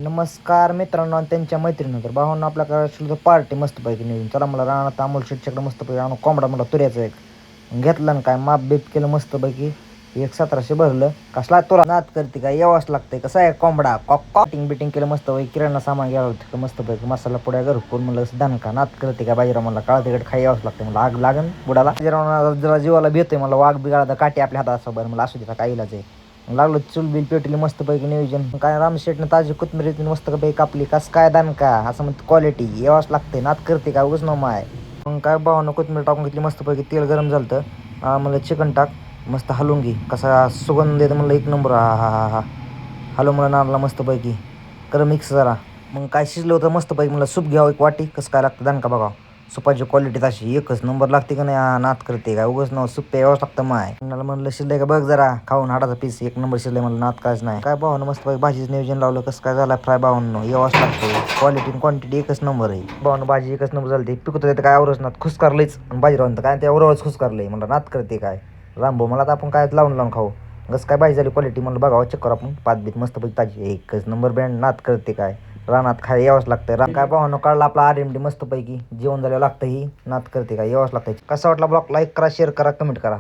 नमस्कार मित्रांनो आणि त्यांच्या मैत्रिणी तर भावांना आपल्याकडे पार्टी मस्तपैकी निघून चला मला राहणार अमोल शेटच्याकडे मस्तपैकी आणून कोंबडा मला तुऱ्याचं एक घेतलं ना काय माप बीप केलं मस्तपैकी 1700 भरलं. कसला तुला नाद करते काय यावंच लागतंय कसं आहे कोंबडा कॉटिंग बिटिंग केलं मस्तपैकी किराणा सामान घ्यावं होतं मस्तपैकी मसाला पुड्या घरपूर म्हणलं दणका नाद करते का बाजीराव मला काळा तिकड खाई यावंच लागतं मला आग लागन बुडाला जरा जीवाला भेटतोय मला वाघ बिगाळा काठी आपल्या हातात असं बरं मला असू दे काय इलाज आहे. लागलो चुलबिल पेटली मस्तपैकी नियोजन काय रामशेटनं ताजी कोथमिरी मस्तपैकी कापली कस काय दान का असं म्हणते क्वालिटी यावंच लागते नात करते का उगच न माय मग काय भावानं कोथमिरी टाकून घेतली मस्तपैकी तेल गरम झालं म्हणलं चिकन टाक मस्त हलवून घे कसा सुगंध येतं म्हणलं एक नंबर हा हा हा हा हलव मला नारला मस्तपैकी कर मिक्स जरा मग काय शिजलं होतं मस्तपैकी मला सूप घ्यावं एक वाटी कसं काय लागतं दान का बघा सुपाची क्वालिटी तशी एकच नंबर लागते का नाही नात करते का उगच न सूप यावंच लागतं माय म्हणलं शिजलंय का बघ जरा खाऊन हाडाचा पीस एक नंबर शिजलंय मला नात कायच नाही काय भावानं मस्त भाजीचं नियोजन लावलं कसं काय झालं फ्राय भावानं यावंच लागतं क्वालिटी क्वांटिटी एकच नंबर आहे भावानं भाजी एकच नंबर झाली पिकत होते काय आवरच नात खुसकारलंच भाजी राहून काय त्या खुश खुसकारलंय म्हणलं नात करते काय रामभाऊ मला तर आपण काय लावून लावून खाऊ कसं काय भाजी झाली क्वालिटी म्हणलं बघावं चेक करू आपण पाच बीत मस्तपैकी ताजी एकच नंबर ब्रँड नात करते काय रानात खाय यावंच लागतं काय भावानं काढला आपला RMD मस्तपैकी जेवण झालं लागतं ही नात करते काय यावंच लागतं कसं वाटलं ब्लॉग लाईक करा शेअर करा कमेंट करा.